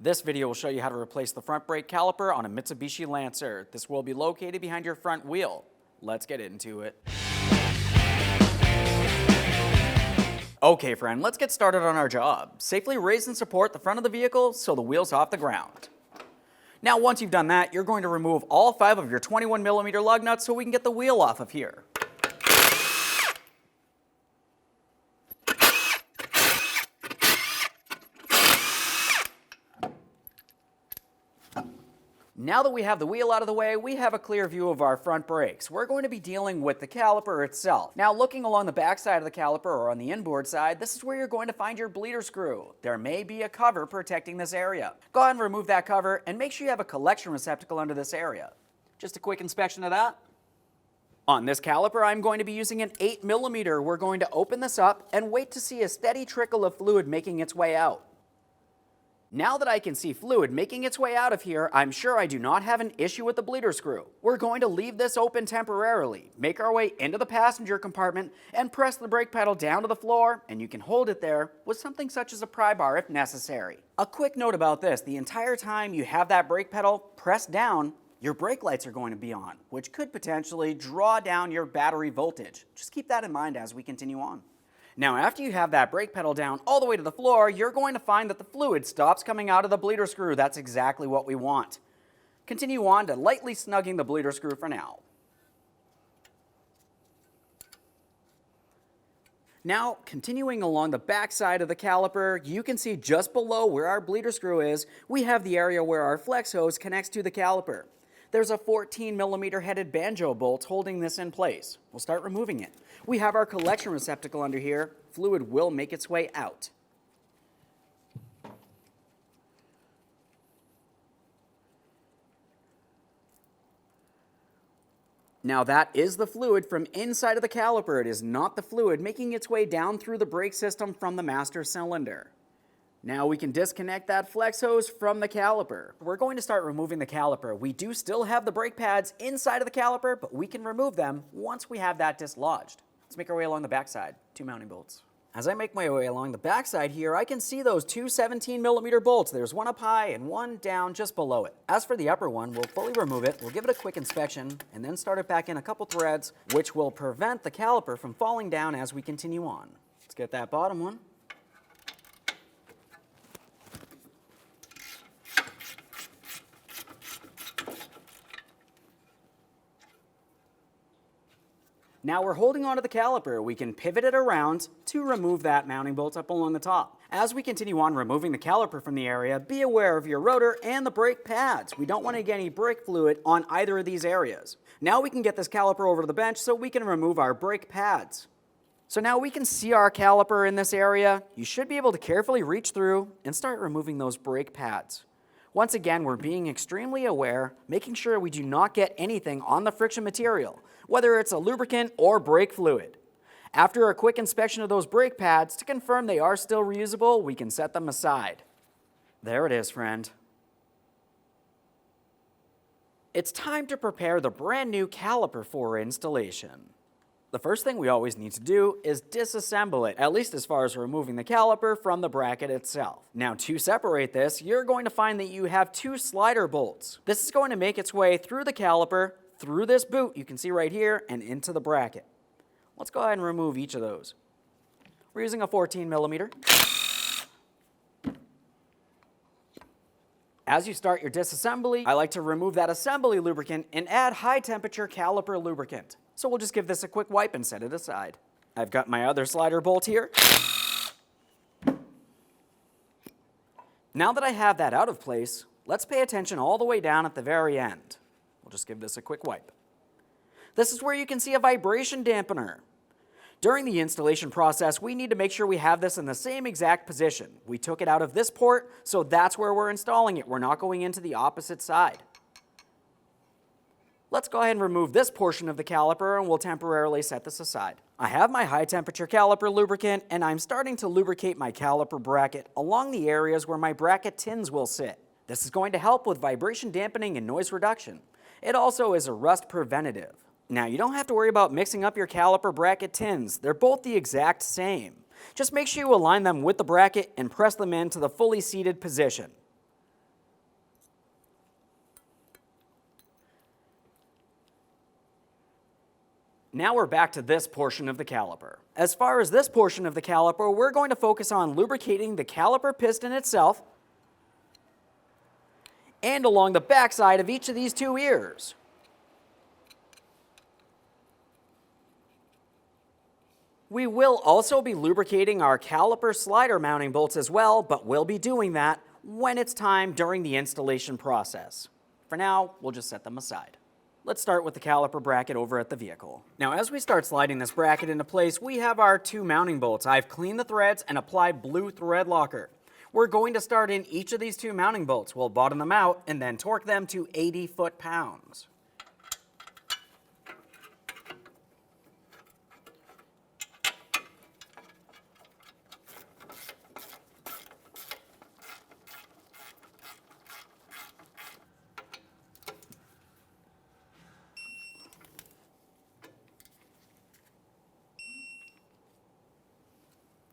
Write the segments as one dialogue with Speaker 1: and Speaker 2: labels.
Speaker 1: This video will show you how to replace the front brake caliper on a Mitsubishi Lancer. This will be located behind your front wheel. Let's get into it. Okay friend, let's get started on our job. Safely raise and support the front of the vehicle so the wheel's off the ground. Now once you've done that, you're going to remove all 5 of your 21mm lug nuts so we can get the wheel off of here. Now that we have the wheel out of the way, we have a clear view of our front brakes. We're going to be dealing with the caliper itself. Now looking along the back side of the caliper or on the inboard side, this is where you're going to find your bleeder screw. There may be a cover protecting this area. Go ahead and remove that cover and make sure you have a collection receptacle under this area. Just a quick inspection of that. On this caliper, I'm going to be using an 8mm. We're going to open this up and wait to see a steady trickle of fluid making its way out. Now that I can see fluid making its way out of here, I'm sure I do not have an issue with the bleeder screw. We're going to leave this open temporarily, make our way into the passenger compartment, and press the brake pedal down to the floor, and you can hold it there with something such as a pry bar if necessary. A quick note about this, the entire time you have that brake pedal pressed down, your brake lights are going to be on, which could potentially draw down your battery voltage. Just keep that in mind as we continue on. Now after you have that brake pedal down all the way to the floor, you're going to find that the fluid stops coming out of the bleeder screw. That's exactly what we want. Continue on to lightly snugging the bleeder screw for now. Now, continuing along the back side of the caliper, you can see just below where our bleeder screw is, we have the area where our flex hose connects to the caliper. There's a 14mm headed banjo bolt holding this in place. We'll start removing it. We have our collection receptacle under here. Fluid will make its way out. Now that is the fluid from inside of the caliper. It is not the fluid making its way down through the brake system from the master cylinder. Now we can disconnect that flex hose from the caliper. We're going to start removing the caliper. We do still have the brake pads inside of the caliper, but we can remove them once we have that dislodged. Let's make our way along the backside. 2 mounting bolts. As I make my way along the backside here, I can see those 2 17mm bolts. There's one up high and one down just below it. As for the upper one, we'll fully remove it, we'll give it a quick inspection, and then start it back in a couple threads, which will prevent the caliper from falling down as we continue on. Let's get that bottom one. Now we're holding onto the caliper. We can pivot it around to remove that mounting bolt up along the top. As we continue on removing the caliper from the area, be aware of your rotor and the brake pads. We don't want to get any brake fluid on either of these areas. Now we can get this caliper over to the bench so we can remove our brake pads. So now we can see our caliper in this area. You should be able to carefully reach through and start removing those brake pads. Once again, we're being extremely aware, making sure we do not get anything on the friction material, whether it's a lubricant or brake fluid. After a quick inspection of those brake pads to confirm they are still reusable, we can set them aside. There it is, friend. It's time to prepare the brand new caliper for installation. The first thing we always need to do is disassemble it, at least as far as removing the caliper from the bracket itself. Now to separate this, you're going to find that you have 2 slider bolts. This is going to make its way through the caliper, through this boot you can see right here, and into the bracket. Let's go ahead and remove each of those. We're using a 14mm. As you start your disassembly, I like to remove that assembly lubricant and add high temperature caliper lubricant. So we'll just give this a quick wipe and set it aside. I've got my other slider bolt here. Now that I have that out of place, let's pay attention all the way down at the very end. We'll just give this a quick wipe. This is where you can see a vibration dampener. During the installation process, we need to make sure we have this in the same exact position. We took it out of this port, so that's where we're installing it. We're not going into the opposite side. Let's go ahead and remove this portion of the caliper and we'll temporarily set this aside. I have my high temperature caliper lubricant and I'm starting to lubricate my caliper bracket along the areas where my bracket tins will sit. This is going to help with vibration dampening and noise reduction. It also is a rust preventative. Now you don't have to worry about mixing up your caliper bracket tins. They're both the exact same. Just make sure you align them with the bracket and press them into the fully seated position. Now we're back to this portion of the caliper. As far as this portion of the caliper, we're going to focus on lubricating the caliper piston itself and along the backside of each of these two ears. We will also be lubricating our caliper slider mounting bolts as well, but we'll be doing that when it's time during the installation process. For now, we'll just set them aside. Let's start with the caliper bracket over at the vehicle. Now, as we start sliding this bracket into place, we have our two mounting bolts. I've cleaned the threads and applied blue thread locker. We're going to start in each of these two mounting bolts. We'll bottom them out and then torque them to 80 foot-pounds.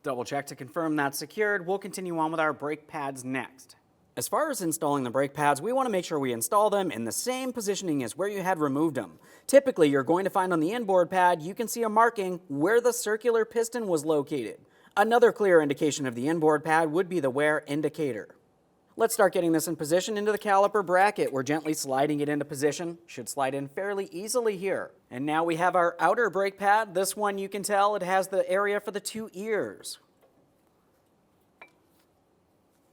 Speaker 1: Double check to confirm that's secured. We'll continue on with our brake pads next. As far as installing the brake pads, we want to make sure we install them in the same positioning as where you had removed them. Typically, you're going to find on the inboard pad, you can see a marking where the circular piston was located. Another clear indication of the inboard pad would be the wear indicator. Let's start getting this in position into the caliper bracket. We're gently sliding it into position. Should slide in fairly easily here. And now we have our outer brake pad. This one, you can tell it has the area for the two ears.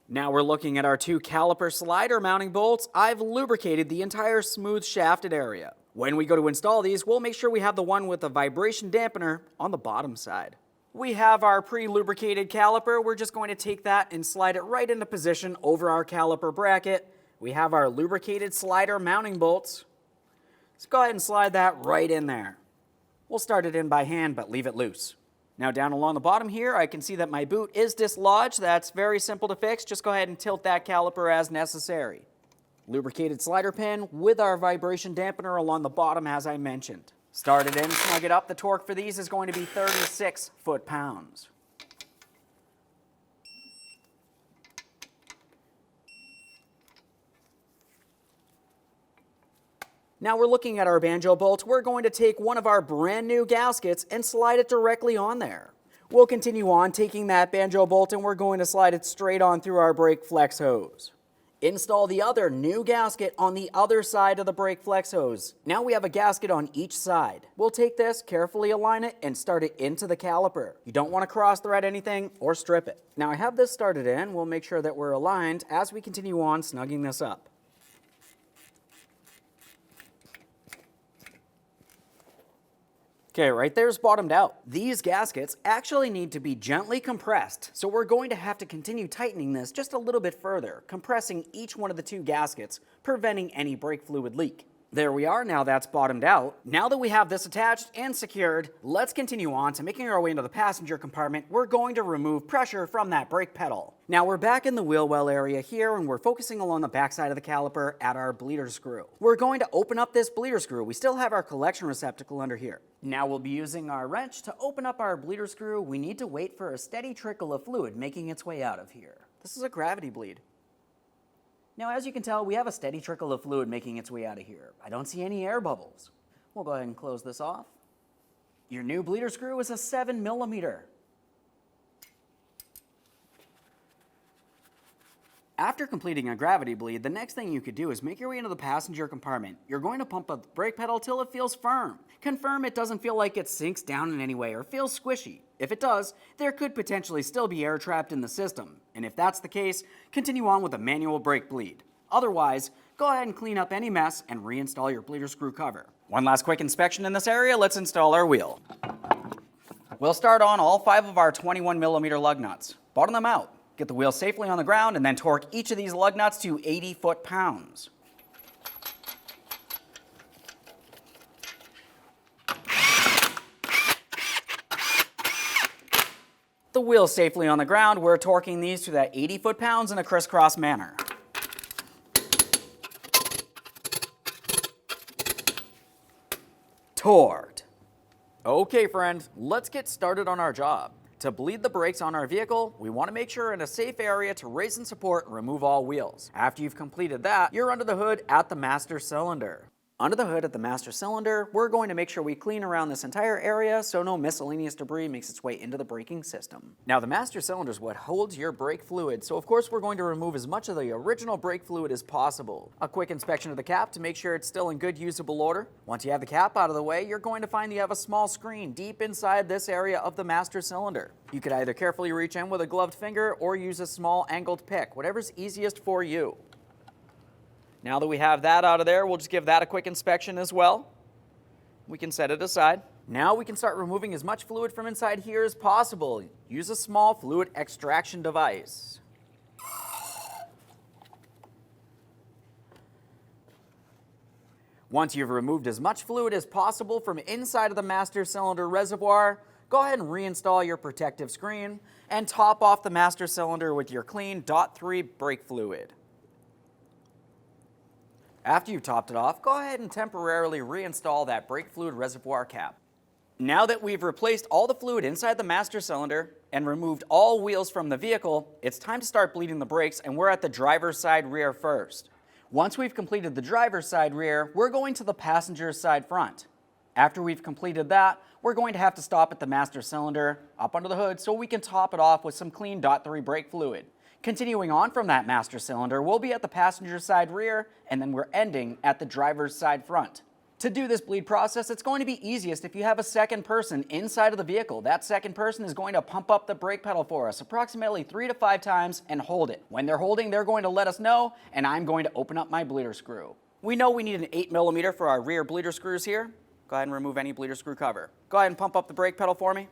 Speaker 1: Now we're looking at our two caliper slider mounting bolts. I've lubricated the entire smooth shafted area. When we go to install these, we'll make sure we have the one with the vibration dampener on the bottom side. We have our pre-lubricated caliper. We're just going to take that and slide it right into position over our caliper bracket. We have our lubricated slider mounting bolts. Let's go ahead and slide that right in there. We'll start it in by hand, but leave it loose. Now down along the bottom here, I can see that my boot is dislodged. That's very simple to fix. Just go ahead and tilt that caliper as necessary. Lubricated slider pin with our vibration dampener along the bottom as I mentioned. Start it in, snug it up. The torque for these is going to be 36 foot-pounds. Now we're looking at our banjo bolts. We're going to take one of our brand new gaskets and slide it directly on there. We'll continue on taking that banjo bolt and we're going to slide it straight on through our brake flex hose. Install the other new gasket on the other side of the brake flex hose. Now we have a gasket on each side. We'll take this, carefully align it, and start it into the caliper. You don't want to cross thread anything or strip it. Now I have this started in. We'll make sure that we're aligned as we continue on snugging this up. Okay, right there's bottomed out. These gaskets actually need to be gently compressed, so we're going to have to continue tightening this just a little bit further, compressing each one of the two gaskets, preventing any brake fluid leak. There we are, now that's bottomed out. Now that we have this attached and secured, let's continue on to making our way into the passenger compartment. We're going to remove pressure from that brake pedal. Now we're back in the wheel well area here and we're focusing along the backside of the caliper at our bleeder screw. We're going to open up this bleeder screw. We still have our collection receptacle under here. Now we'll be using our wrench to open up our bleeder screw. We need to wait for a steady trickle of fluid making its way out of here. This is a gravity bleed. Now, as you can tell, we have a steady trickle of fluid making its way out of here. I don't see any air bubbles. We'll go ahead and close this off. Your new bleeder screw is a 7mm. After completing a gravity bleed, the next thing you could do is make your way into the passenger compartment. You're going to pump up the brake pedal till it feels firm. Confirm it doesn't feel like it sinks down in any way or feels squishy. If it does, there could potentially still be air trapped in the system. And if that's the case, continue on with a manual brake bleed. Otherwise, go ahead and clean up any mess and reinstall your bleeder screw cover. One last quick inspection in this area, let's install our wheel. We'll start on all 5 of our 21mm lug nuts. Bottom them out. Get the wheel safely on the ground and then torque each of these lug nuts to 80 foot-pounds. The wheel safely on the ground, we're torquing these to that 80 foot-pounds in a crisscross manner. Torqued. Okay friends, let's get started on our job. To bleed the brakes on our vehicle, we want to make sure in a safe area to raise and support and remove all wheels. After you've completed that, you're under the hood at the master cylinder. Under the hood of the master cylinder, we're going to make sure we clean around this entire area so no miscellaneous debris makes its way into the braking system. Now the master cylinder is what holds your brake fluid, so of course we're going to remove as much of the original brake fluid as possible. A quick inspection of the cap to make sure it's still in good usable order. Once you have the cap out of the way, you're going to find you have a small screen deep inside this area of the master cylinder. You could either carefully reach in with a gloved finger or use a small angled pick, whatever's easiest for you. Now that we have that out of there, we'll just give that a quick inspection as well. We can set it aside. Now we can start removing as much fluid from inside here as possible. Use a small fluid extraction device. Once you've removed as much fluid as possible from inside of the master cylinder reservoir, go ahead and reinstall your protective screen and top off the master cylinder with your clean .3 brake fluid. After you've topped it off, go ahead and temporarily reinstall that brake fluid reservoir cap. Now that we've replaced all the fluid inside the master cylinder and removed all wheels from the vehicle, it's time to start bleeding the brakes, and we're at the driver's side rear first. Once we've completed the driver's side rear, we're going to the passenger's side front. After we've completed that, we're going to have to stop at the master cylinder up under the hood so we can top it off with some clean .3 brake fluid. Continuing on from that master cylinder, we'll be at the passenger side rear, and then we're ending at the driver's side front. To do this bleed process, it's going to be easiest if you have a second person inside of the vehicle. That second person is going to pump up the brake pedal for us approximately 3 to 5 times and hold it. When they're holding, they're going to let us know, and I'm going to open up my bleeder screw. We know we need an 8mm for our rear bleeder screws here. Go ahead and remove any bleeder screw cover. Go ahead and pump up the brake pedal for me.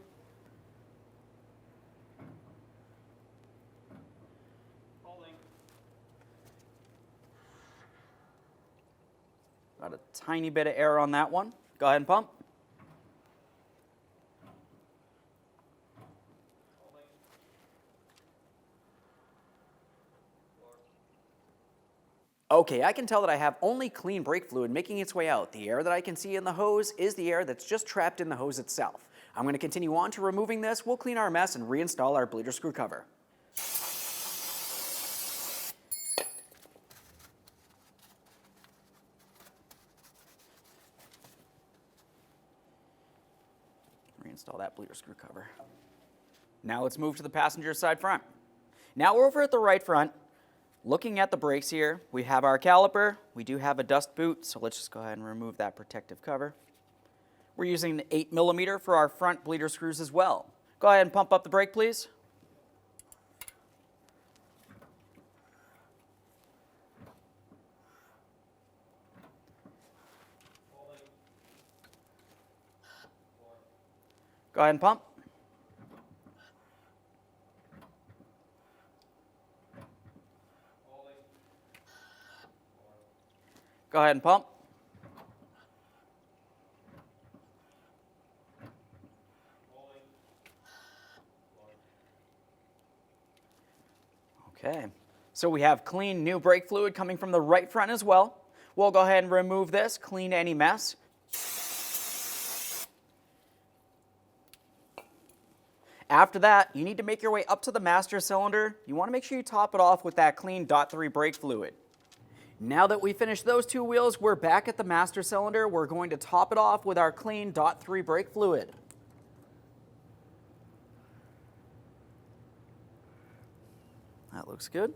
Speaker 1: Got a tiny bit of air on that one. Go ahead and pump. Okay, I can tell that I have only clean brake fluid making its way out. The air that I can see in the hose is the air that's just trapped in the hose itself. I'm going to continue on to removing this. We'll clean our mess and reinstall our bleeder screw cover. Reinstall that bleeder screw cover. Now let's move to the passenger side front. Now we're over at the right front. Looking at the brakes here, we have our caliper. We do have a dust boot, so let's just go ahead and remove that protective cover. We're using an 8mm for our front bleeder screws as well. Go ahead and pump up the brake, please. Go ahead and pump. Go ahead and pump. Okay, so we have clean new brake fluid coming from the right front as well. We'll go ahead and remove this, clean any mess. After that, you need to make your way up to the master cylinder. You want to make sure you top it off with that clean .3 brake fluid. Now that we finished those two wheels, we're back at the master cylinder. We're going to top it off with our clean .3 brake fluid. That looks good.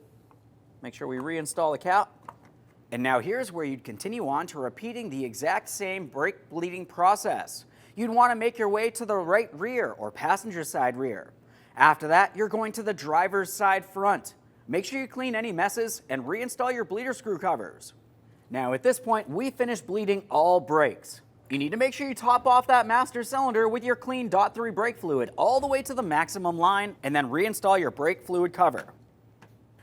Speaker 1: Make sure we reinstall the cap. And now here's where you'd continue on to repeating the exact same brake bleeding process. You'd want to make your way to the right rear or passenger side rear. After that, you're going to the driver's side front. Make sure you clean any messes and reinstall your bleeder screw covers. Now at this point, we finished bleeding all brakes. You need to make sure you top off that master cylinder with your clean .3 brake fluid all the way to the maximum line, and then reinstall your brake fluid cover.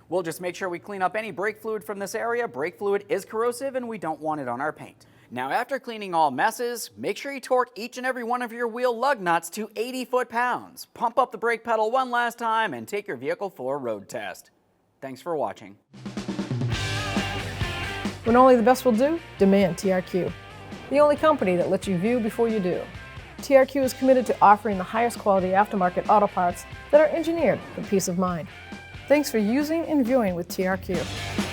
Speaker 1: We'll just make sure we clean up any brake fluid from this area. Brake fluid is corrosive and we don't want it on our paint. Now after cleaning all messes, make sure you torque each and every one of your wheel lug nuts to 80 foot-pounds. Pump up the brake pedal one last time and take your vehicle for a road test. Thanks for watching.
Speaker 2: When only the best will do, demand TRQ. The only company that lets you view before you do. TRQ is committed to offering the highest quality aftermarket auto parts that are engineered for peace of mind. Thanks for using and viewing with TRQ.